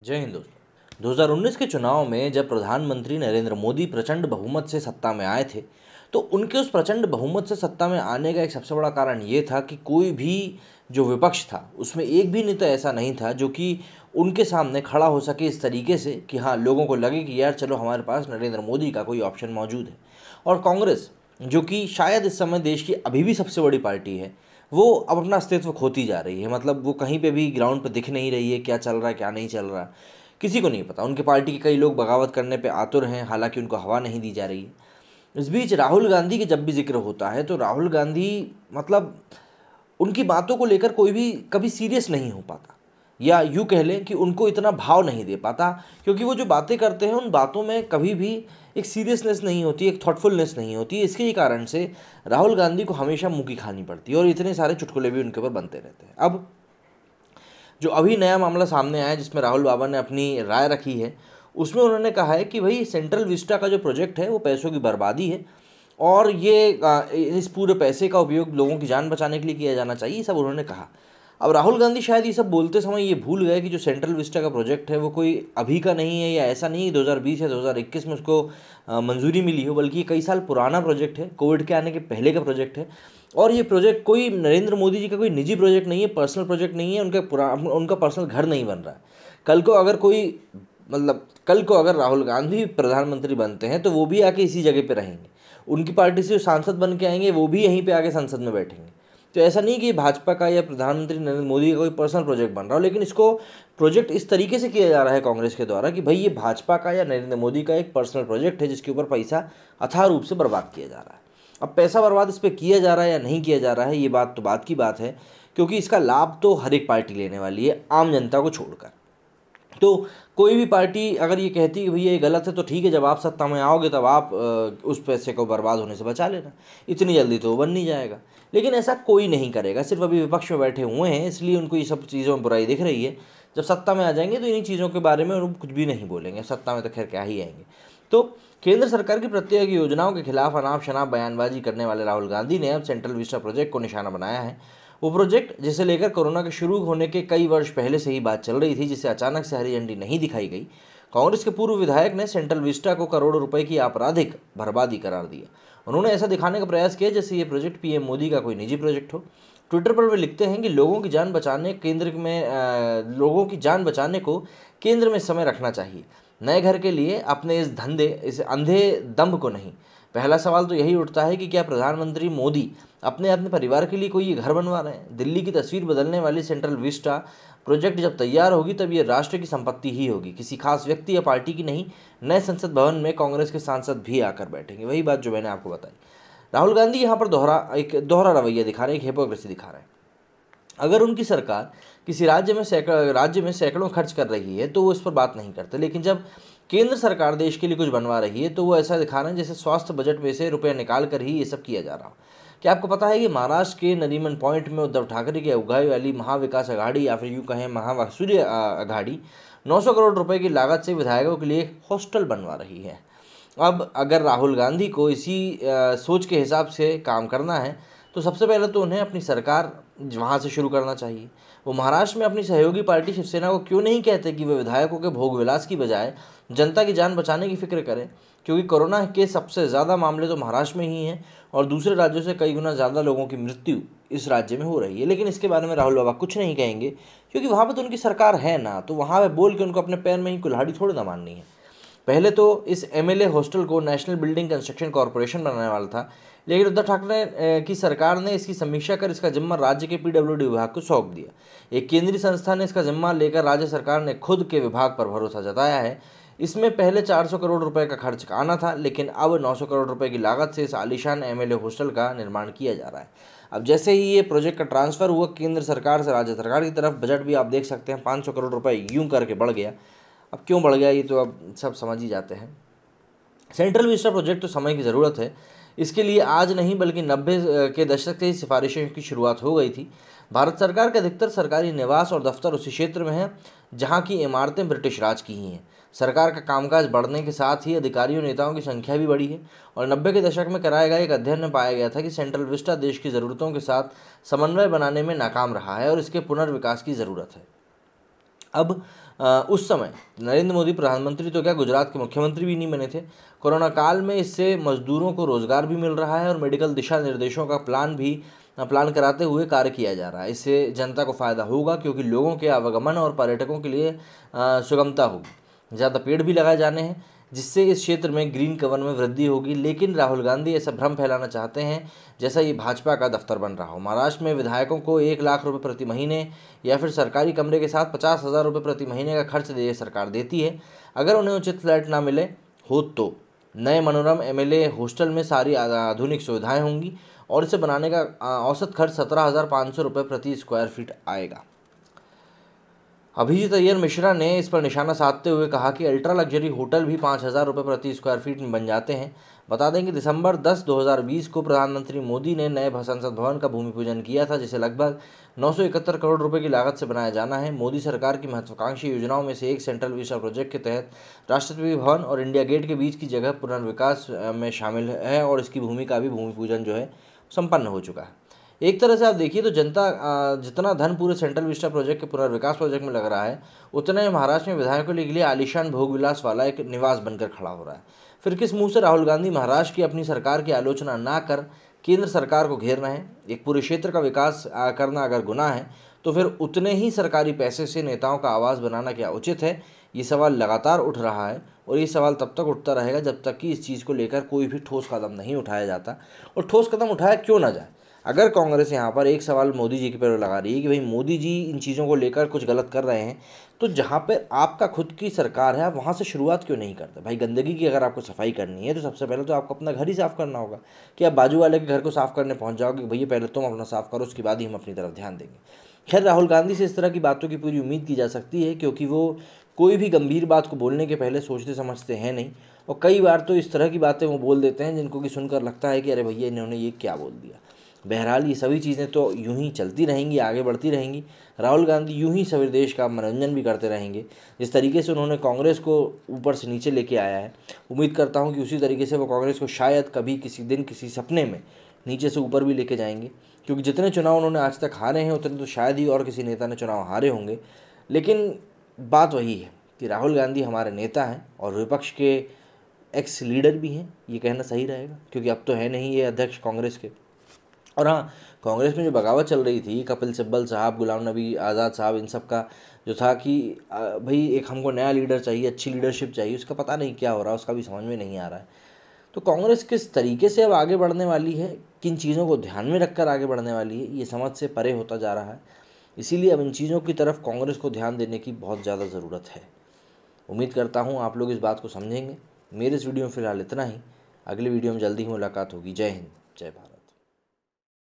जय हिंद दोस्तों। 2019 के चुनाव में जब प्रधानमंत्री नरेंद्र मोदी प्रचंड बहुमत से सत्ता में आए थे, तो उनके उस प्रचंड बहुमत से सत्ता में आने का एक सबसे बड़ा कारण ये था कि कोई भी जो विपक्ष था उसमें एक भी नेता ऐसा नहीं था जो कि उनके सामने खड़ा हो सके इस तरीके से कि हाँ, लोगों को लगे कि यार चलो हमारे पास नरेंद्र मोदी का कोई ऑप्शन मौजूद है। और कांग्रेस, जो कि शायद इस समय देश की अभी भी सबसे बड़ी पार्टी है, वो अब अपना अस्तित्व खोती जा रही है। मतलब वो कहीं पे भी ग्राउंड पे दिख नहीं रही है। क्या चल रहा है क्या नहीं चल रहा किसी को नहीं पता। उनके पार्टी के कई लोग बगावत करने पे आतुर हैं, हालांकि उनको हवा नहीं दी जा रही है। इस बीच राहुल गांधी की जब भी जिक्र होता है तो राहुल गांधी, मतलब उनकी बातों को लेकर कोई भी कभी सीरियस नहीं हो पाता, या यूँ कह लें कि उनको इतना भाव नहीं दे पाता, क्योंकि वो जो बातें करते हैं उन बातों में कभी भी एक सीरियसनेस नहीं होती, एक थॉटफुलनेस नहीं होती। इसके ही कारण से राहुल गांधी को हमेशा मुँह की खानी पड़ती है और इतने सारे चुटकुले भी उनके ऊपर बनते रहते हैं। अब जो अभी नया मामला सामने आया जिसमें राहुल बाबा ने अपनी राय रखी है, उसमें उन्होंने कहा है कि भाई सेंट्रल विस्टा का जो प्रोजेक्ट है वो पैसों की बर्बादी है और ये इस पूरे पैसे का उपयोग लोगों की जान बचाने के लिए किया जाना चाहिए, ये सब उन्होंने कहा। अब राहुल गांधी शायद ये सब बोलते समय ये भूल गए कि जो सेंट्रल विस्टा का प्रोजेक्ट है वो कोई अभी का नहीं है, या ऐसा नहीं है 2020 या 2021 में उसको मंजूरी मिली हो, बल्कि ये कई साल पुराना प्रोजेक्ट है, कोविड के आने के पहले का प्रोजेक्ट है। और ये प्रोजेक्ट कोई नरेंद्र मोदी जी का कोई निजी प्रोजेक्ट नहीं है, पर्सनल प्रोजेक्ट नहीं है, उनका पर्सनल घर नहीं बन रहा है। कल को अगर कोई कल को अगर राहुल गांधी प्रधानमंत्री बनते हैं तो वो भी आके इसी जगह पे रहेंगे। उनकी पार्टी से जो सांसद बन के आएंगे वो भी यहीं पे आके संसद में बैठेंगे। तो ऐसा नहीं कि भाजपा का या प्रधानमंत्री नरेंद्र मोदी का कोई पर्सनल प्रोजेक्ट बन रहा हो, लेकिन इसको प्रोजेक्ट इस तरीके से किया जा रहा है कांग्रेस के द्वारा कि भाई ये भाजपा का या नरेंद्र मोदी का एक पर्सनल प्रोजेक्ट है जिसके ऊपर पैसा अथाह रूप से बर्बाद किया जा रहा है। अब पैसा बर्बाद इस पर किया जा रहा है या नहीं किया जा रहा है, ये बात तो बात की बात है, क्योंकि इसका लाभ तो हर एक पार्टी लेने वाली है, आम जनता को छोड़कर। तो कोई भी पार्टी अगर ये कहती है कि भैया ये गलत है, तो ठीक है, जब आप सत्ता में आओगे तब आप उस पैसे को बर्बाद होने से बचा लेना, इतनी जल्दी तो वो बन नहीं जाएगा। लेकिन ऐसा कोई नहीं करेगा, सिर्फ अभी विपक्ष में बैठे हुए हैं इसलिए उनको ये सब चीज़ों में बुराई दिख रही है। जब सत्ता में आ जाएंगे तो इन्हीं चीज़ों के बारे में वो कुछ भी नहीं बोलेंगे, सत्ता में तो खैर क्या ही आएंगे। तो केंद्र सरकार की प्रत्येक योजनाओं के खिलाफ अनाप शनाप बयानबाजी करने वाले राहुल गांधी ने अब सेंट्रल विस्टा प्रोजेक्ट को निशाना बनाया है। वो प्रोजेक्ट जिसे लेकर कोरोना के शुरू होने के कई वर्ष पहले से ही बात चल रही थी, जिसे अचानक से हरी झंडी नहीं दिखाई गई। कांग्रेस के पूर्व विधायक ने सेंट्रल विस्टा को करोड़ों रुपए की आपराधिक बर्बादी करार दिया। उन्होंने ऐसा दिखाने का प्रयास किया जैसे ये प्रोजेक्ट पीएम मोदी का कोई निजी प्रोजेक्ट हो। ट्विटर पर वे लिखते हैं कि लोगों की जान बचाने को केंद्र में समय रखना चाहिए, नए घर के लिए अपने इस अंधे दम्भ को नहीं। पहला सवाल तो यही उठता है कि क्या प्रधानमंत्री मोदी अपने अपने परिवार के लिए कोई ये घर बनवा रहे हैं? दिल्ली की तस्वीर बदलने वाली सेंट्रल विस्टा प्रोजेक्ट जब तैयार होगी तब ये राष्ट्र की संपत्ति ही होगी, किसी खास व्यक्ति या पार्टी की नहीं। नए संसद भवन में कांग्रेस के सांसद भी आकर बैठेंगे। वही बात जो मैंने आपको बताई। राहुल गांधी यहाँ पर दोहरा रवैया दिखा रहे हैं, एक हिपोक्रेसी दिखा रहे हैं। अगर उनकी सरकार किसी राज्य में सैकड़ों खर्च कर रही है तो वो इस पर बात नहीं करते, लेकिन जब केंद्र सरकार देश के लिए कुछ बनवा रही है तो वो ऐसा दिखा रहे हैं जैसे स्वास्थ्य बजट में से रुपये निकाल कर ही ये सब किया जा रहा हो। क्या आपको पता है कि महाराष्ट्र के नरीमन पॉइंट में उद्धव ठाकरे की अगुवाई वाली महाविकास अघाड़ी, या फिर यूँ कहें महावासूर्य अघाड़ी, 900 करोड़ रुपए की लागत से विधायकों के लिए एक हॉस्टल बनवा रही है। अब अगर राहुल गांधी को इसी सोच के हिसाब से काम करना है तो सबसे पहले तो उन्हें अपनी सरकार वहाँ से शुरू करना चाहिए। वो महाराष्ट्र में अपनी सहयोगी पार्टी शिवसेना को क्यों नहीं कहते कि वे विधायकों के भोग विलास की बजाय जनता की जान बचाने की फिक्र करें, क्योंकि कोरोना के सबसे ज़्यादा मामले तो महाराष्ट्र में ही हैं और दूसरे राज्यों से कई गुना ज़्यादा लोगों की मृत्यु इस राज्य में हो रही है। लेकिन इसके बारे में राहुल बाबा कुछ नहीं कहेंगे, क्योंकि वहाँ पर तो उनकी सरकार है ना, तो वहाँ पर बोल के उनको अपने पैर में ही कुल्हाड़ी थोड़ी ना मारनी है। पहले तो इस एमएलए हॉस्टल को नेशनल बिल्डिंग कंस्ट्रक्शन कॉरपोरेशन बनाने वाला था, लेकिन उद्धव ठाकरे की सरकार ने इसकी समीक्षा कर इसका जिम्मा राज्य के पीडब्ल्यूडी विभाग को सौंप दिया। एक केंद्रीय संस्था ने इसका जिम्मा लेकर राज्य सरकार ने खुद के विभाग पर भरोसा जताया है। इसमें पहले 400 करोड़ रुपए का खर्च आना था, लेकिन अब 900 करोड़ रुपए की लागत से इस आलीशान एमएलए हॉस्टल का निर्माण किया जा रहा है। अब जैसे ही ये प्रोजेक्ट का ट्रांसफर हुआ केंद्र सरकार से राज्य सरकार की तरफ, बजट भी आप देख सकते हैं 500 करोड़ रुपए यूं करके बढ़ गया। अब क्यों बढ़ गया ये तो अब सब समझ ही जाते हैं। सेंट्रल विस्टा प्रोजेक्ट तो समय की ज़रूरत है, इसके लिए आज नहीं बल्कि 90 के दशक से ही सिफारिशों की शुरुआत हो गई थी। भारत सरकार के अधिकतर सरकारी निवास और दफ्तर उसी क्षेत्र में हैं जहां की इमारतें ब्रिटिश राज की ही हैं। सरकार का कामकाज बढ़ने के साथ ही अधिकारियों नेताओं की संख्या भी बढ़ी है और 90 के दशक में कराए गए एक अध्ययन में पाया गया था कि सेंट्रल विस्टा देश की ज़रूरतों के साथ समन्वय बनाने में नाकाम रहा है और इसके पुनर्विकास की ज़रूरत है। अब उस समय नरेंद्र मोदी प्रधानमंत्री तो क्या, गुजरात के मुख्यमंत्री भी नहीं बने थे। कोरोना काल में इससे मजदूरों को रोजगार भी मिल रहा है और मेडिकल दिशा निर्देशों का प्लान कराते हुए कार्य किया जा रहा है। इससे जनता को फायदा होगा क्योंकि लोगों के आवागमन और पर्यटकों के लिए सुगमता होगी। ज़्यादा पेड़ भी लगाए जाने हैं जिससे इस क्षेत्र में ग्रीन कवर में वृद्धि होगी। लेकिन राहुल गांधी ऐसा भ्रम फैलाना चाहते हैं जैसा ये भाजपा का दफ्तर बन रहा हो। महाराष्ट्र में विधायकों को 1 लाख रुपए प्रति महीने या फिर सरकारी कमरे के साथ 50,000 रुपये प्रति महीने का खर्च सरकार देती है। अगर उन्हें उचित फ्लैट ना मिले हो तो नए मनोरम एमएलए हॉस्टल में सारी आधुनिक सुविधाएं होंगी और इसे बनाने का औसत खर्च 17,500 रुपये प्रति स्क्वायर फीट आएगा। अभिजीत अय्यर मिश्रा ने इस पर निशाना साधते हुए कहा कि अल्ट्रा लग्जरी होटल भी 5,000 रुपये प्रति स्क्वायर फीट में बन जाते हैं। बता दें कि दिसंबर 10, 2020 को प्रधानमंत्री मोदी ने नए संसद भवन का भूमि पूजन किया था जिसे लगभग 971 करोड़ रुपए की लागत से बनाया जाना है। मोदी सरकार की महत्वाकांक्षी योजनाओं में से एक सेंट्रल विस्टा प्रोजेक्ट के तहत राष्ट्रपति भवन और इंडिया गेट के बीच की जगह पुनर्विकास में शामिल है और इसकी भूमि का भी भूमि पूजन जो है संपन्न हो चुका है। एक तरह से आप देखिए तो जनता जितना धन पूरे सेंट्रल विस्टा प्रोजेक्ट के पुनर्विकास प्रोजेक्ट में लग रहा है उतना ही महाराष्ट्र में विधायकों के लिए आलीशान भोग विलास वाला एक निवास बनकर खड़ा हो रहा है। फिर किस मुंह से राहुल गांधी महाराष्ट्र की अपनी सरकार की आलोचना ना कर केंद्र सरकार को घेर रहे हैं। एक पूरे क्षेत्र का विकास करना अगर गुनाह है तो फिर उतने ही सरकारी पैसे से नेताओं का आवाज़ बनाना क्या उचित है? ये सवाल लगातार उठ रहा है और ये सवाल तब तक उठता रहेगा जब तक कि इस चीज़ को लेकर कोई भी ठोस कदम नहीं उठाया जाता। और ठोस कदम उठाया क्यों ना जाए। अगर कांग्रेस यहाँ पर एक सवाल मोदी जी के पर लगा रही है कि भाई मोदी जी इन चीज़ों को लेकर कुछ गलत कर रहे हैं, तो जहाँ पर आपका खुद की सरकार है आप वहाँ से शुरुआत क्यों नहीं करते? भाई गंदगी की अगर आपको सफाई करनी है तो सबसे पहले तो आपको अपना घर ही साफ़ करना होगा कि आप बाजू वाले के घर को साफ़ करने पहुँच जाओगे, भैया पहले तुम अपना साफ़ करो उसके बाद ही हम अपनी तरफ ध्यान देंगे। खैर, राहुल गांधी से इस तरह की बातों की पूरी उम्मीद की जा सकती है क्योंकि वो कोई भी गंभीर बात को बोलने के पहले सोचते समझते हैं नहीं और कई बार तो इस तरह की बातें वो बोल देते हैं जिनको कि सुनकर लगता है कि अरे भैया इन्होंने ये क्या बोल दिया। बहरहाल ये सभी चीज़ें तो यूं ही चलती रहेंगी, आगे बढ़ती रहेंगी। राहुल गांधी यूं ही सभी देश का मनोरंजन भी करते रहेंगे। जिस तरीके से उन्होंने कांग्रेस को ऊपर से नीचे लेके आया है, उम्मीद करता हूं कि उसी तरीके से वो कांग्रेस को शायद कभी किसी दिन किसी सपने में नीचे से ऊपर भी लेके जाएंगे। क्योंकि जितने चुनाव उन्होंने आज तक हारे हैं उतने तो शायद ही और किसी नेता ने चुनाव हारे होंगे। लेकिन बात वही है कि राहुल गांधी हमारे नेता हैं और विपक्ष के एक्स लीडर भी हैं, ये कहना सही रहेगा क्योंकि अब तो है नहीं ये अध्यक्ष कांग्रेस के। और हाँ, कांग्रेस में जो बगावत चल रही थी कपिल सिब्बल साहब, गुलाम नबी आज़ाद साहब, इन सब का जो था कि भाई एक हमको नया लीडर चाहिए, अच्छी लीडरशिप चाहिए, उसका पता नहीं क्या हो रहा है, उसका भी समझ में नहीं आ रहा है। तो कांग्रेस किस तरीके से अब आगे बढ़ने वाली है, किन चीज़ों को ध्यान में रखकर आगे बढ़ने वाली है, ये समझ से परे होता जा रहा है। इसीलिए अब इन चीज़ों की तरफ कांग्रेस को ध्यान देने की बहुत ज़्यादा ज़रूरत है। उम्मीद करता हूँ आप लोग इस बात को समझेंगे। मेरे इस वीडियो में फ़िलहाल इतना ही। अगली वीडियो में जल्दी ही मुलाकात होगी। जय हिंद, जय भारत।